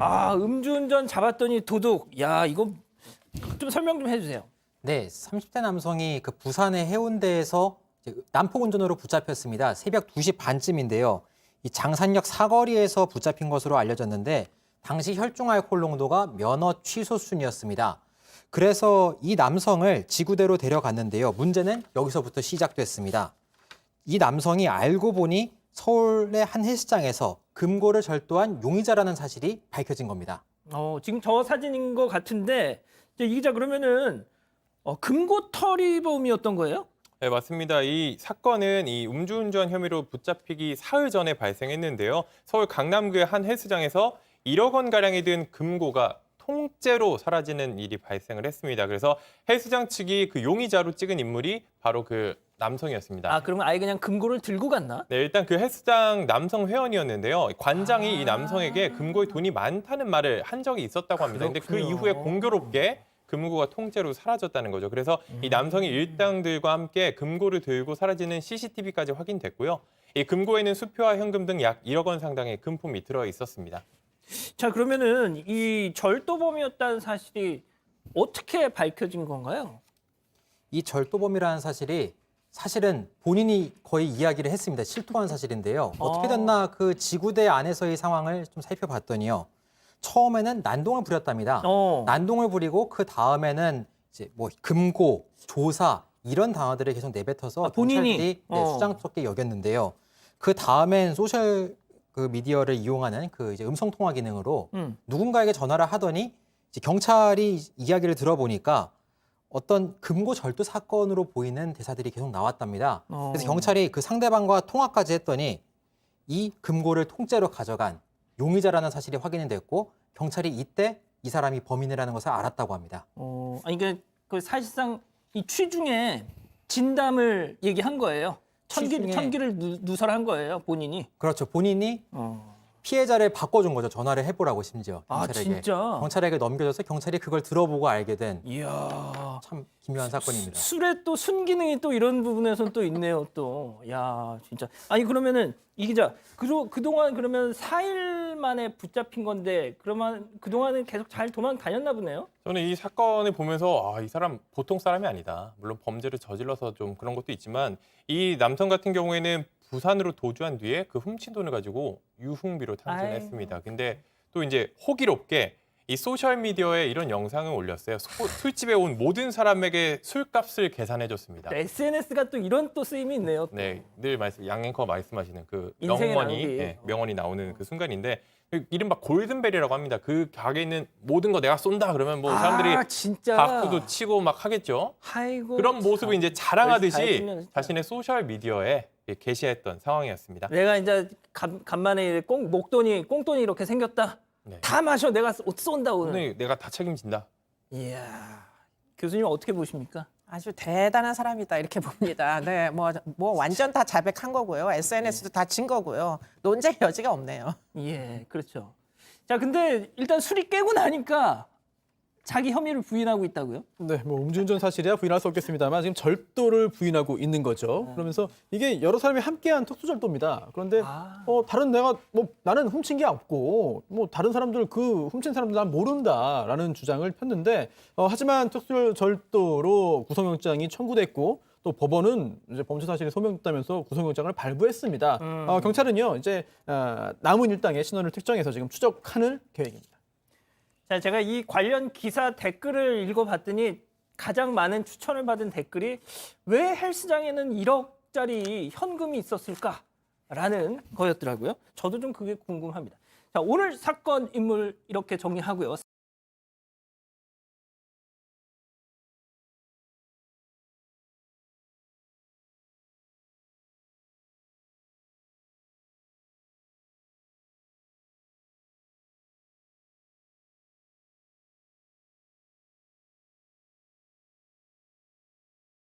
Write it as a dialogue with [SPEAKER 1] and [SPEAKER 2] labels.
[SPEAKER 1] 아, 음주운전 잡았더니 도둑. 야, 이거 좀 설명 좀 해주세요.
[SPEAKER 2] 네, 30대 남성이 그 부산의 해운대에서 이제 난폭 운전으로 붙잡혔습니다. 새벽 2시 반쯤인데요. 이 장산역 사거리에서 붙잡힌 것으로 알려졌는데 당시 혈중 알코올 농도가 면허 취소 순이었습니다. 그래서 이 남성을 지구대로 데려갔는데요. 문제는 여기서부터 시작됐습니다. 이 남성이 알고 보니 서울의 한 헬스장에서 금고를 절도한 용의자라는 사실이 밝혀진 겁니다.
[SPEAKER 1] 지금 저 사진인 것 같은데 이제 이 기자 그러면은 금고 털이범이었던 거예요?
[SPEAKER 3] 네, 맞습니다. 이 사건은 이 음주운전 혐의로 붙잡히기 사흘 전에 발생했는데요. 서울 강남구의 한 헬스장에서 1억 원가량이 든 금고가 통째로 사라지는 일이 발생을 했습니다. 그래서 헬스장 측이 그 용의자로 찍은 인물이 바로 그 남성이었습니다.
[SPEAKER 1] 아, 그러면 아예 그냥 금고를 들고 갔나?
[SPEAKER 3] 네, 일단 그 헬스장 남성 회원이었는데요. 관장이 이 남성에게 금고에 돈이 많다는 말을 한 적이 있었다고 합니다. 근데 그
[SPEAKER 1] 그렇군요.
[SPEAKER 3] 이후에 공교롭게 금고가 통째로 사라졌다는 거죠. 그래서 이 남성이 일당들과 함께 금고를 들고 사라지는 CCTV까지 확인됐고요. 이 금고에는 수표와 현금 등 약 1억 원 상당의 금품이 들어 있었습니다.
[SPEAKER 1] 자, 그러면은 이 절도범이었다는 사실이 어떻게 밝혀진 건가요?
[SPEAKER 2] 이 절도범이라는 사실이 사실은 본인이 거의 이야기를 했습니다. 실토한 사실인데요. 어떻게 됐나 그 지구대 안에서의 상황을 좀 살펴봤더니요. 처음에는 난동을 부렸답니다. 난동을 부리고 그 다음에는 이제 뭐 금고, 조사 이런 단어들을 계속 내뱉어서
[SPEAKER 1] 본인이?
[SPEAKER 2] 경찰들이 수장스럽게 여겼는데요. 그 다음엔 소셜 그 미디어를 이용하는 그 이제 음성 통화 기능으로 누군가에게 전화를 하더니 이제 경찰이 이야기를 들어보니까 어떤 금고 절도 사건으로 보이는 대사들이 계속 나왔답니다. 그래서 경찰이 그 상대방과 통화까지 했더니 이 금고를 통째로 가져간 용의자라는 사실이 확인이 됐고 경찰이 이때 이 사람이 범인이라는 것을 알았다고 합니다.
[SPEAKER 1] 아니 그 사실상 이 취중에 진담을 얘기한 거예요. 천기를 누설한 거예요, 본인이.
[SPEAKER 2] 그렇죠. 본인이 피해자를 바꿔준 거죠. 전화를 해보라고 심지어
[SPEAKER 1] 아,
[SPEAKER 2] 경찰에게.
[SPEAKER 1] 진짜?
[SPEAKER 2] 경찰에게 넘겨줘서 경찰이 그걸 들어보고 알게 된
[SPEAKER 1] 이야.
[SPEAKER 2] 참 기묘한 사건입니다.
[SPEAKER 1] 술에 또 순기능이 또 이런 부분에서는 또 있네요, 또. 야, 진짜. 아니, 그러면은 이 기자, 그동안 그러면 4일 만에 붙잡힌 건데 그러면 그동안은 계속 잘 도망 다녔나 보네요?
[SPEAKER 3] 저는 이 사건을 보면서 이 사람 보통 사람이 아니다. 물론 범죄를 저질러서 좀 그런 것도 있지만 이 남성 같은 경우에는 부산으로 도주한 뒤에 그 훔친 돈을 가지고 유흥비로 탕진했습니다. 근데 또 이제 호기롭게 이 소셜미디어에 이런 영상을 올렸어요. 술집에 온 모든 사람에게 술값을 계산해줬습니다.
[SPEAKER 1] SNS가 또 이런 또 쓰임이 있네요. 또.
[SPEAKER 3] 네, 늘 양 앵커 말씀하시는 그
[SPEAKER 1] 인생의
[SPEAKER 3] 명언이
[SPEAKER 1] 낭비.
[SPEAKER 3] 명언이 나오는 그 순간인데 이른바 골든벨이라고 합니다. 그 가게에 있는 모든 거 내가 쏜다 그러면 뭐 사람들이
[SPEAKER 1] 진짜.
[SPEAKER 3] 박수도 치고 막 하겠죠.
[SPEAKER 1] 아이고,
[SPEAKER 3] 그런 모습을 이제 자랑하듯이
[SPEAKER 1] 잘했으면 진짜.
[SPEAKER 3] 자신의 소셜 미디어에 게시했던 상황이었습니다.
[SPEAKER 1] 내가 이제 간만에 꽁돈이 이렇게 생겼다.
[SPEAKER 3] 네.
[SPEAKER 1] 다 마셔. 내가 쏜다 오늘.
[SPEAKER 3] 오늘 내가 다 책임진다.
[SPEAKER 1] 이야. 교수님 어떻게 보십니까?
[SPEAKER 4] 아주 대단한 사람이다 이렇게 봅니다. 네, 뭐 완전 다 자백한 거고요. SNS도 다 진 거고요. 논쟁 여지가 없네요.
[SPEAKER 1] 예, 그렇죠. 자, 근데 일단 술이 깨고 나니까 자기 혐의를 부인하고 있다고요?
[SPEAKER 5] 네, 뭐 음주운전 사실이야 부인할 수 없겠습니다만 지금 절도를 부인하고 있는 거죠. 그러면서 이게 여러 사람이 함께한 특수절도입니다. 그런데 다른 나는 훔친 게 없고 뭐 다른 사람들 그 훔친 사람들 난 모른다라는 주장을 폈는데 하지만 특수절도로 구속영장이 청구됐고 또 법원은 이제 범죄 사실이 소명됐다면서 구속영장을 발부했습니다. 경찰은요 이제 남은 일당의 신원을 특정해서 지금 추적하는 계획입니다.
[SPEAKER 1] 자, 제가 이 관련 기사 댓글을 읽어봤더니 가장 많은 추천을 받은 댓글이 왜 헬스장에는 1억짜리 현금이 있었을까라는 거였더라고요. 저도 좀 그게 궁금합니다. 자, 오늘 사건 인물 이렇게 정리하고요.